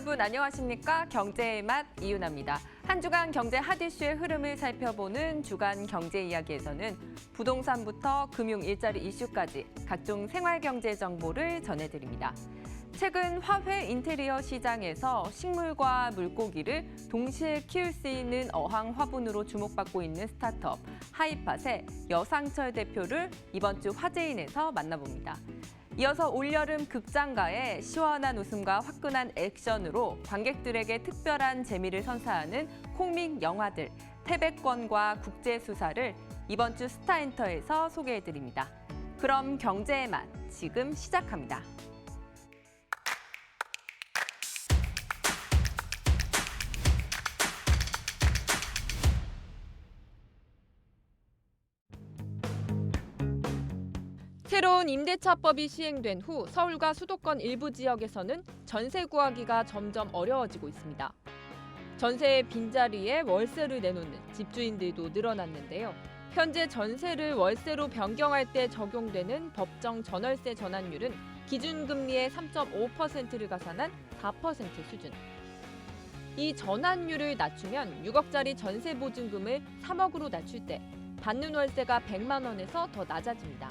여러분 안녕하십니까? 경제의 맛 이윤아입니다. 한 주간 경제 핫 이슈의 흐름을 살펴보는 주간 경제 이야기에서는 부동산부터 금융 일자리 이슈까지 각종 생활 경제 정보를 전해드립니다. 최근 화훼 인테리어 시장에서 식물과 물고기를 동시에 키울 수 있는 어항 화분으로 주목받고 있는 스타트업 하이팟의 여상철 대표를 이번 주 화제인에서 만나봅니다. 이어서 올여름 극장가의 시원한 웃음과 화끈한 액션으로 관객들에게 특별한 재미를 선사하는 코믹 영화들 태백권과 국제수사를 이번 주 스타엔터에서 소개해드립니다. 그럼 경제의 맛 지금 시작합니다. 새로운 임대차법이 시행된 후 서울과 수도권 일부 지역에서는 전세 구하기가 점점 어려워지고 있습니다. 전세의 빈자리에 월세를 내놓는 집주인들도 늘어났는데요. 현재 전세를 월세로 변경할 때 적용되는 법정 전월세 전환율은 기준금리의 3.5%를 가산한 4% 수준. 이 전환율을 낮추면 6억짜리 전세 보증금을 3억으로 낮출 때 받는 월세가 100만 원에서 더 낮아집니다.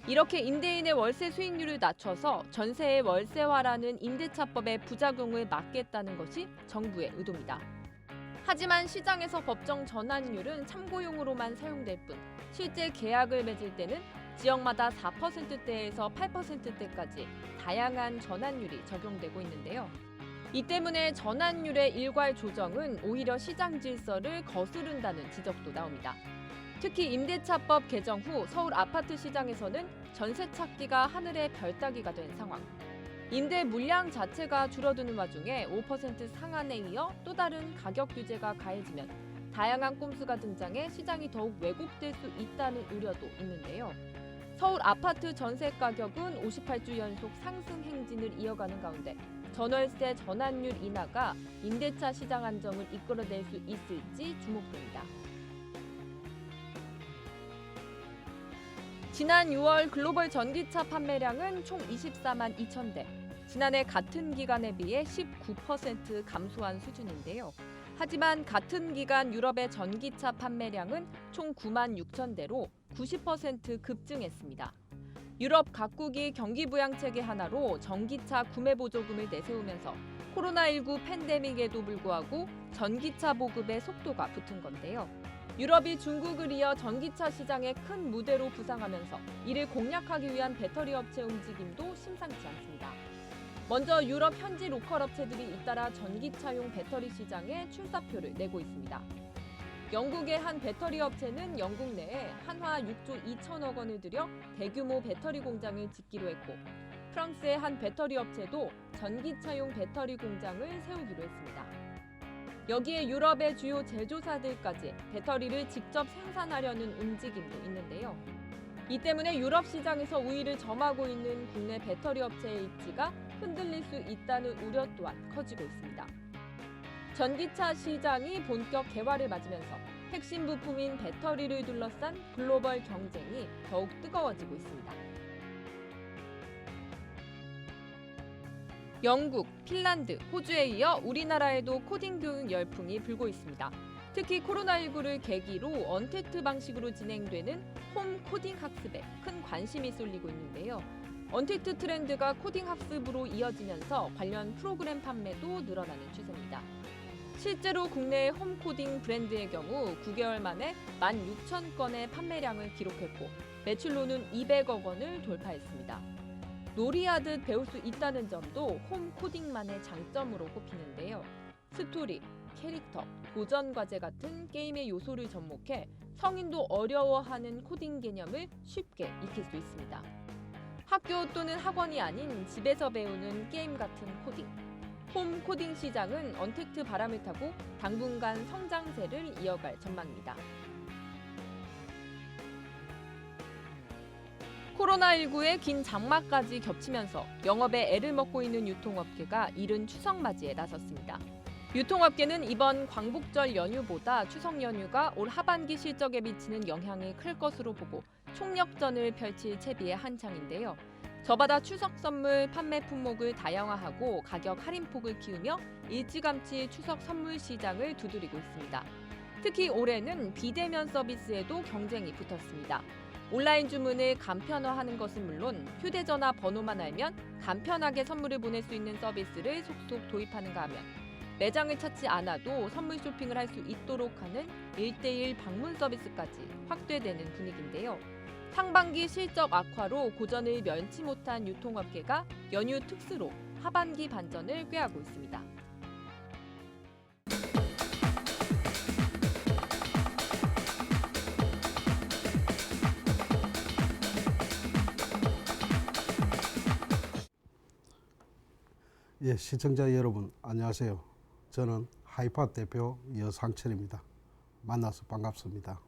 이렇게 임대인의 월세 수익률을 낮춰서 전세의 월세화라는 임대차법의 부작용을 막겠다는 것이 정부의 의도입니다. 하지만 시장에서 법정 전환율은 참고용으로만 사용될 뿐 실제 계약을 맺을 때는 지역마다 4%대에서 8%대까지 다양한 전환율이 적용되고 있는데요. 이 때문에 전환율의 일괄 조정은 오히려 시장 질서를 거스른다는 지적도 나옵니다. 특히 임대차법 개정 후 서울 아파트 시장에서는 전세 찾기가 하늘의 별 따기가 된 상황. 임대 물량 자체가 줄어드는 와중에 5% 상한에 이어 또 다른 가격 규제가 가해지면 다양한 꼼수가 등장해 시장이 더욱 왜곡될 수 있다는 우려도 있는데요. 서울 아파트 전세 가격은 58주 연속 상승 행진을 이어가는 가운데 전월세 전환율 인하가 임대차 시장 안정을 이끌어낼 수 있을지 주목됩니다. 지난 6월 글로벌 전기차 판매량은 총 24만 2천 대, 지난해 같은 기간에 비해 19% 감소한 수준인데요. 하지만 같은 기간 유럽의 전기차 판매량은 총 9만 6천 대로 90% 급증했습니다. 유럽 각국이 경기 부양 체계 하나로 전기차 구매 보조금을 내세우면서 코로나19 팬데믹에도 불구하고 전기차 보급에 속도가 붙은 건데요. 유럽이 중국을 이어 전기차 시장의 큰 무대로 부상하면서 이를 공략하기 위한 배터리 업체 움직임도 심상치 않습니다. 먼저 유럽 현지 로컬 업체들이 잇따라 전기차용 배터리 시장에 출사표를 내고 있습니다. 영국의 한 배터리 업체는 영국 내에 한화 6조 2천억 원을 들여 대규모 배터리 공장을 짓기로 했고, 프랑스의 한 배터리 업체도 전기차용 배터리 공장을 세우기로 했습니다. 여기에 유럽의 주요 제조사들까지 배터리를 직접 생산하려는 움직임도 있는데요. 이 때문에 유럽 시장에서 우위를 점하고 있는 국내 배터리 업체의 입지가 흔들릴 수 있다는 우려 또한 커지고 있습니다. 전기차 시장이 본격 개화를 맞으면서 핵심 부품인 배터리를 둘러싼 글로벌 경쟁이 더욱 뜨거워지고 있습니다. 영국, 핀란드, 호주에 이어 우리나라에도 코딩 교육 열풍이 불고 있습니다. 특히 코로나19를 계기로 언택트 방식으로 진행되는 홈 코딩 학습에 큰 관심이 쏠리고 있는데요. 언택트 트렌드가 코딩 학습으로 이어지면서 관련 프로그램 판매도 늘어나는 추세입니다. 실제로 국내의 홈 코딩 브랜드의 경우 9개월 만에 16,000건의 판매량을 기록했고 매출로는 200억 원을 돌파했습니다. 놀이하듯 배울 수 있다는 점도 홈 코딩만의 장점으로 꼽히는데요. 스토리, 캐릭터, 도전 과제 같은 게임의 요소를 접목해 성인도 어려워하는 코딩 개념을 쉽게 익힐 수 있습니다. 학교 또는 학원이 아닌 집에서 배우는 게임 같은 코딩. 홈 코딩 시장은 언택트 바람을 타고 당분간 성장세를 이어갈 전망입니다. 코로나19의 긴 장마까지 겹치면서 영업에 애를 먹고 있는 유통업계가 이른 추석맞이에 나섰습니다. 유통업계는 이번 광복절 연휴보다 추석 연휴가 올 하반기 실적에 미치는 영향이 클 것으로 보고 총력전을 펼칠 채비에 한창인데요. 저마다 추석 선물 판매 품목을 다양화하고 가격 할인폭을 키우며 일찌감치 추석 선물 시장을 두드리고 있습니다. 특히 올해는 비대면 서비스에도 경쟁이 붙었습니다. 온라인 주문을 간편화하는 것은 물론 휴대전화 번호만 알면 간편하게 선물을 보낼 수 있는 서비스를 속속 도입하는가 하면 매장을 찾지 않아도 선물 쇼핑을 할 수 있도록 하는 1:1 방문 서비스까지 확대되는 분위기인데요. 상반기 실적 악화로 고전을 면치 못한 유통업계가 연휴 특수로 하반기 반전을 꾀하고 있습니다. 예, 시청자 여러분 안녕하세요. 저는 하이팟 대표 여상철입니다. 만나서 반갑습니다.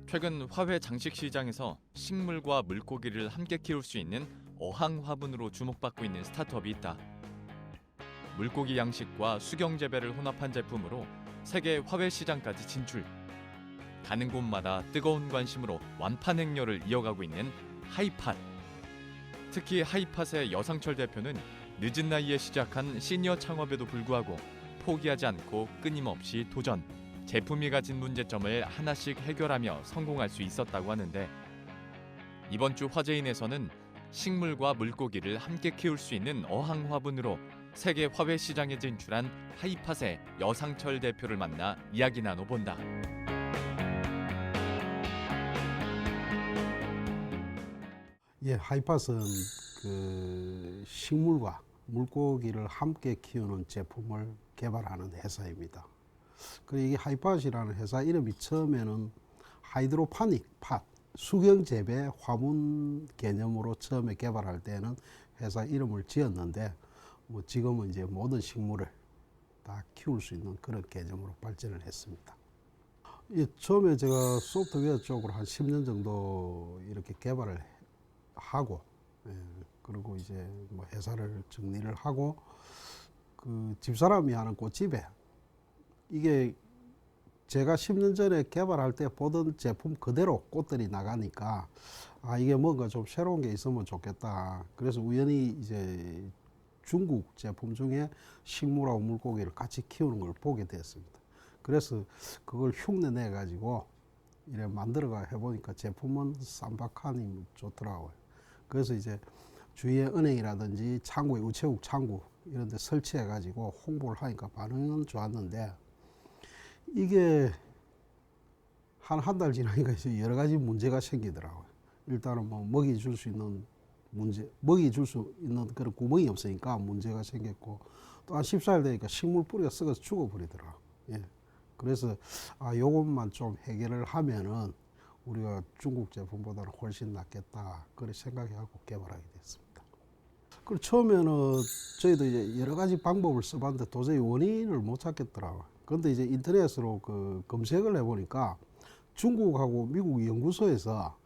최근 화훼 장식 시장에서 식물과 물고기를 함께 키울 수 있는 어항 화분으로 주목받고 있는 스타트업이 있다. 물고기 양식과 수경 재배를 혼합한 제품으로 세계 화훼 시장까지 진출. 가는 곳마다 뜨거운 관심으로 완판 행렬을 이어가고 있는 하이팟. 특히 하이팟의 여상철 대표는 늦은 나이에 시작한 시니어 창업에도 불구하고 포기하지 않고 끊임없이 도전. 제품이 가진 문제점을 하나씩 해결하며 성공할 수 있었다고 하는데, 이번 주 화제인에서는 식물과 물고기를 함께 키울 수 있는 어항 화분으로 세계 화훼 시장에 진출한 하이팟의 여상철 대표를 만나 이야기 나눠본다. 예, 하이팟은 식물과 물고기를 함께 키우는 제품을 개발하는 회사입니다. 그리고 이게 하이팟이라는 회사 이름이 처음에는 하이드로파닉 팟, 수경 재배 화분 개념으로 처음에 개발할 때는 회사 이름을 지었는데, 지금은 이제 모든 식물을 다 키울 수 있는 그런 개념으로 발전을 했습니다. 처음에 제가 소프트웨어 쪽으로 한 10년 정도 이렇게 개발을 하고, 그리고 이제 회사를 정리를 하고, 집사람이 하는 꽃집에 이게 제가 10년 전에 개발할 때 보던 제품 그대로 꽃들이 나가니까 이게 뭔가 좀 새로운 게 있으면 좋겠다. 그래서 우연히 이제 중국 제품 중에 식물하고 물고기를 같이 키우는 걸 보게 됐습니다. 그래서 그걸 흉내 내 가지고 이래 만들어가 해보니까 제품은 쌈박하니 좋더라고요. 그래서 이제 주위에 은행이라든지 창구에 우체국 창구 이런 데 설치해 가지고 홍보를 하니까 반응은 좋았는데, 이게 한 달 지나니까 이제 여러 가지 문제가 생기더라고요. 일단은 먹이 줄 수 있는 문제, 먹이 줄 수 있는 그런 구멍이 없으니까 문제가 생겼고, 또 한 14일 되니까 식물 뿌리가 썩어서 죽어버리더라고요. 예. 그래서 요것만 좀 해결을 하면은 우리가 중국 제품보다는 훨씬 낫겠다, 그렇게 생각하고 개발하게 됐습니다. 그리고 처음에는 저희도 이제 여러 가지 방법을 써봤는데 도저히 원인을 못 찾겠더라고요. 그런데 이제 인터넷으로 검색을 해보니까 중국하고 미국 연구소에서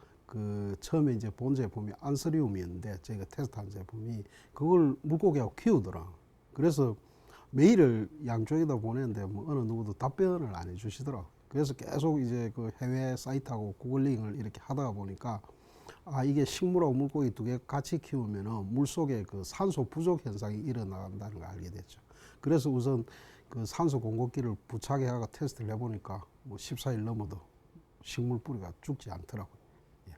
처음에 이제 본 제품이 안스리움이었는데, 저희가 테스트한 제품이 그걸 물고기하고 키우더라고요. 그래서 메일을 양쪽에다 보냈는데 어느 누구도 답변을 안 해주시더라고요. 그래서 계속 이제 해외 사이트하고 구글링을 이렇게 하다가 보니까 이게 식물하고 물고기 두 개 같이 키우면은 물속에 산소 부족 현상이 일어난다는 걸 알게 됐죠. 그래서 우선 산소 공급기를 부착해 하고 테스트를 해보니까 14일 넘어도 식물 뿌리가 죽지 않더라고요. 예.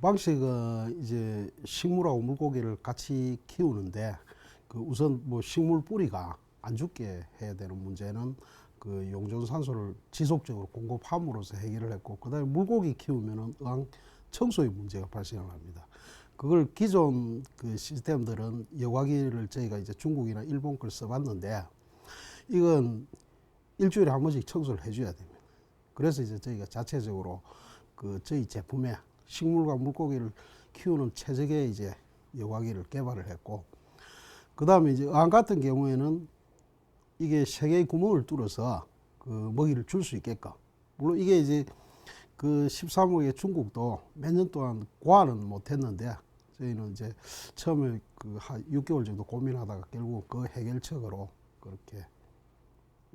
방식은 이제 식물하고 물고기를 같이 키우는데, 우선 식물 뿌리가 안 죽게 해야 되는 문제는 용존산소를 지속적으로 공급함으로써 해결을 했고, 그 다음에 물고기 키우면은 어항 청소의 문제가 발생을 합니다. 그걸 기존 시스템들은 여과기를 저희가 이제 중국이나 일본 걸 써봤는데, 이건 일주일에 한 번씩 청소를 해줘야 됩니다. 그래서 이제 저희가 자체적으로 저희 제품에 식물과 물고기를 키우는 최적의 이제 여과기를 개발을 했고, 그 다음에 이제 어항 같은 경우에는 이게 3개의 구멍을 뚫어서 먹이를 줄 수 있게끔, 물론 이게 이제 13호의 중국도 몇 년 동안 고안은 못했는데, 저희는 이제 처음에 한 6개월 정도 고민하다가 결국 그 해결책으로 그렇게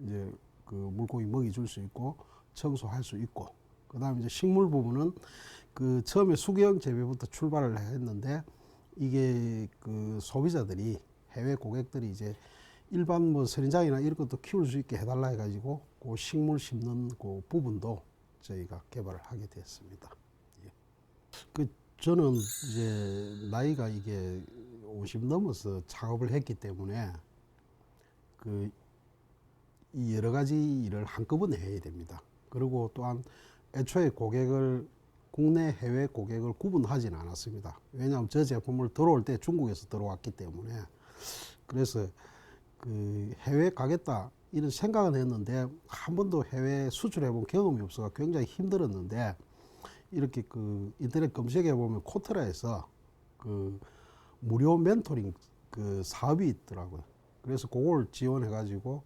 이제 물고기 먹이 줄 수 있고 청소할 수 있고 그다음에 이제 식물 부분은 그 처음에 수경 재배부터 출발을 했는데 이게 그 소비자들이 해외 고객들이 이제 일반 뭐 선인장이나 이런 것도 키울 수 있게 해달라 해가지고 그 식물 심는 그 부분도 저희가 개발을 하게 됐습니다. 예. 그 저는 이제 나이가 이게 50 넘어서 작업을 했기 때문에 그 이 여러 가지 일을 한꺼번에 해야 됩니다. 그리고 또한 애초에 고객을 국내 해외 고객을 구분하지는 않았습니다. 왜냐하면 저 제품을 들어올 때 중국에서 들어왔기 때문에 그래서 그 해외 가겠다 이런 생각은 했는데 한 번도 해외 수출해 본 경험이 없어서 굉장히 힘들었는데 이렇게 그 인터넷 검색해 보면 코트라에서 그 무료 멘토링 그 사업이 있더라고요. 그래서 그걸 지원해 가지고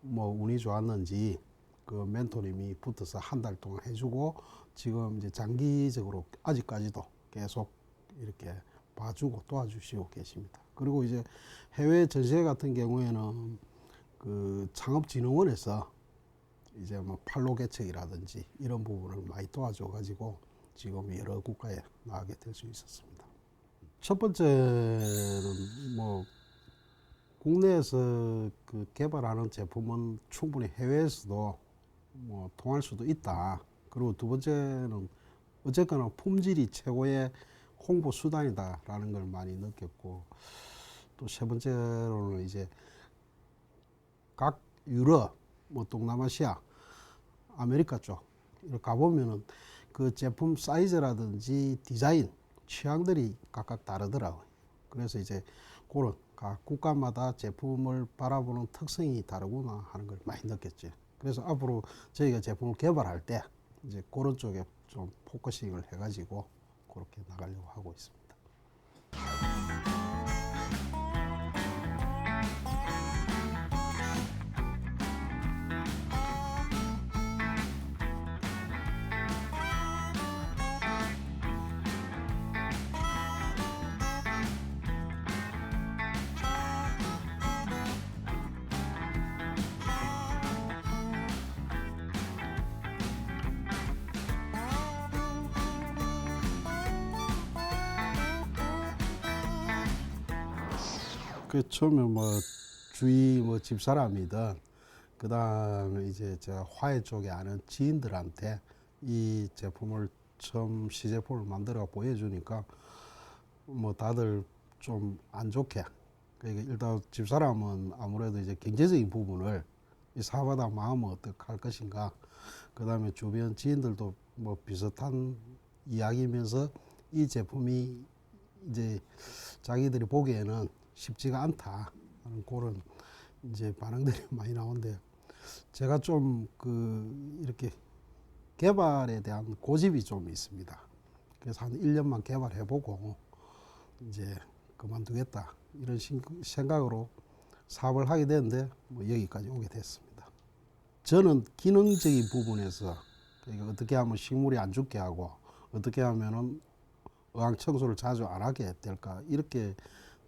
뭐 운이 좋았는지 그 멘토님이 붙어서 한 달 동안 해주고 지금 이제 장기적으로 아직까지도 계속 이렇게 봐주고 도와주시고 계십니다. 그리고 이제 해외 전시회 같은 경우에는 그 창업진흥원에서 이제 뭐 판로 개척이라든지 이런 부분을 많이 도와줘가지고 지금 여러 국가에 나가게 될 수 있었습니다. 첫 번째는 뭐 국내에서 그 개발하는 제품은 충분히 해외에서도 뭐 통할 수도 있다. 그리고 두 번째는 어쨌거나 품질이 최고의 홍보 수단이다라는 걸 많이 느꼈고 또 세 번째로는 이제 각 유럽, 뭐 동남아시아, 아메리카 쪽 이렇게 가보면은 그 제품 사이즈라든지 디자인 취향들이 각각 다르더라고요. 그래서 이제 그런 각 국가마다 제품을 바라보는 특성이 다르구나 하는 걸 많이 느꼈죠. 그래서 앞으로 저희가 제품을 개발할 때 이제 그런 쪽에 좀 포커싱을 해가지고 그렇게 나가려고 하고 있습니다. 그 처음에 뭐 주위 뭐 집사람이든 그 다음에 이제 제가 화훼 쪽에 아는 지인들한테 이 제품을 처음 시제품을 만들어 보여주니까 뭐 다들 좀 안 좋게 그러니까 일단 집사람은 아무래도 이제 경제적인 부분을 이 사업하다 마음은 어떻게 할 것인가 그 다음에 주변 지인들도 뭐 비슷한 이야기면서 이 제품이 이제 자기들이 보기에는 쉽지가 않다 하는 그런 이제 반응들이 많이 나오는데 제가 좀 그 이렇게 개발에 대한 고집이 좀 있습니다. 그래서 한 1년만 개발해보고 이제 그만두겠다 이런 생각으로 사업을 하게 됐는데 뭐 여기까지 오게 됐습니다. 저는 기능적인 부분에서 그러니까 어떻게 하면 식물이 안 죽게 하고 어떻게 하면은 어항 청소를 자주 안 하게 될까 이렇게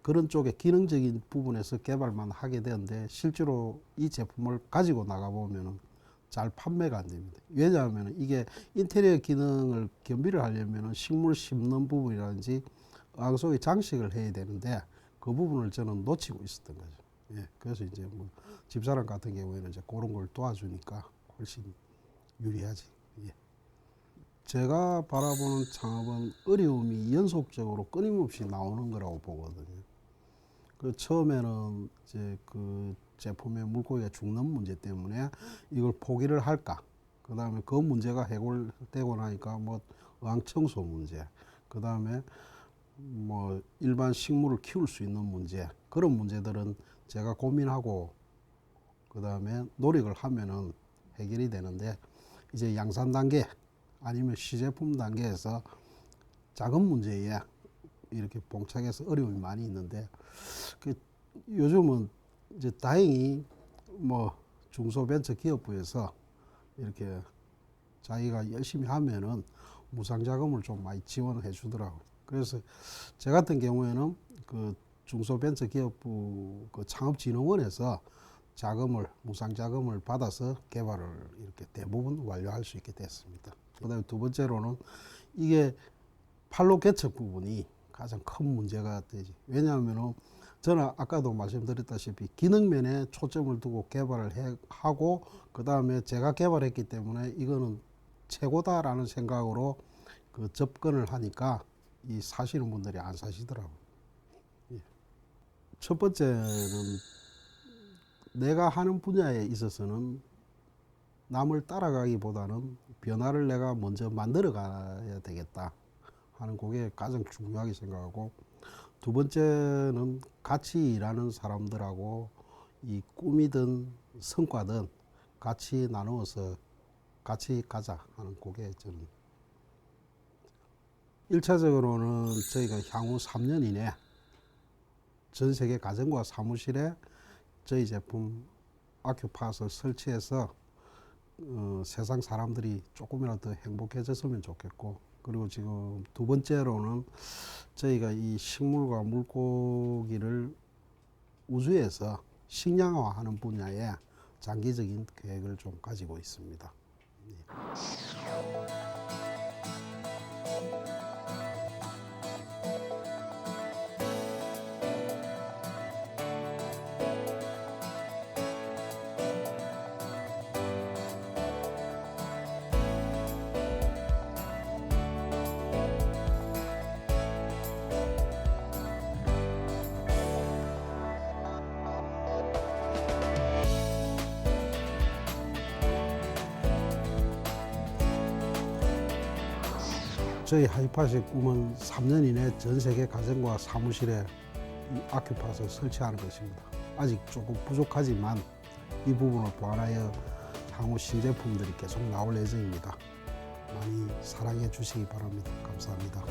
그런 쪽의 기능적인 부분에서 개발만 하게 되는데 실제로 이 제품을 가지고 나가보면 잘 판매가 안 됩니다. 왜냐하면 이게 인테리어 기능을 겸비를 하려면 식물 심는 부분이라든지 어항 속에 장식을 해야 되는데 그 부분을 저는 놓치고 있었던 거죠. 예, 그래서 이제 뭐 집사람 같은 경우에는 이제 그런 걸 도와주니까 훨씬 유리하지. 예. 제가 바라보는 창업은 어려움이 연속적으로 끊임없이 나오는 거라고 보거든요. 그 처음에는 이제 그 제품의 물고기가 죽는 문제 때문에 이걸 포기를 할까. 그 다음에 그 문제가 해결되고 나니까 뭐 어항 청소 문제. 그 다음에 뭐 일반 식물을 키울 수 있는 문제. 그런 문제들은 제가 고민하고 그 다음에 노력을 하면은 해결이 되는데 이제 양산 단계 아니면 시제품 단계에서 작은 문제에 이렇게 봉착해서 어려움이 많이 있는데 그 요즘은 이제 다행히 뭐 중소벤처기업부에서 이렇게 자기가 열심히 하면은 무상자금을 좀 많이 지원해 주더라고요. 그래서 제 같은 경우에는 그 중소벤처기업부 그 창업진흥원에서 자금을 무상자금을 받아서 개발을 이렇게 대부분 완료할 수 있게 됐습니다. 그다음에 두 번째로는 이게 판로 개척 부분이 가장 큰 문제가 되지. 왜냐하면은 저는 아까도 말씀드렸다시피 기능면에 초점을 두고 개발을 하고 그 다음에 제가 개발했기 때문에 이거는 최고다라는 생각으로 그 접근을 하니까 이 사시는 분들이 안 사시더라고요. 예. 첫 번째는 내가 하는 분야에 있어서는 남을 따라가기보다는 변화를 내가 먼저 만들어 가야 되겠다 하는 그게 가장 중요하게 생각하고, 두 번째는 같이 일하는 사람들하고 이 꿈이든 성과든 같이 나누어서 같이 가자 하는 그게 저는 1차적으로는 저희가 향후 3년 이내 전 세계 가정과 사무실에 저희 제품 아큐팟을 설치해서 세상 사람들이 조금이라도 더 행복해졌으면 좋겠고, 그리고 지금 두 번째로는 저희가 이 식물과 물고기를 우주에서 식량화하는 분야에 장기적인 계획을 좀 가지고 있습니다. 저희 하이팟의 꿈은 3년 이내 전 세계 가정과 사무실에 이 아큐팟을 설치하는 것입니다. 아직 조금 부족하지만 이 부분을 보완하여 향후 신제품들이 계속 나올 예정입니다. 많이 사랑해 주시기 바랍니다. 감사합니다.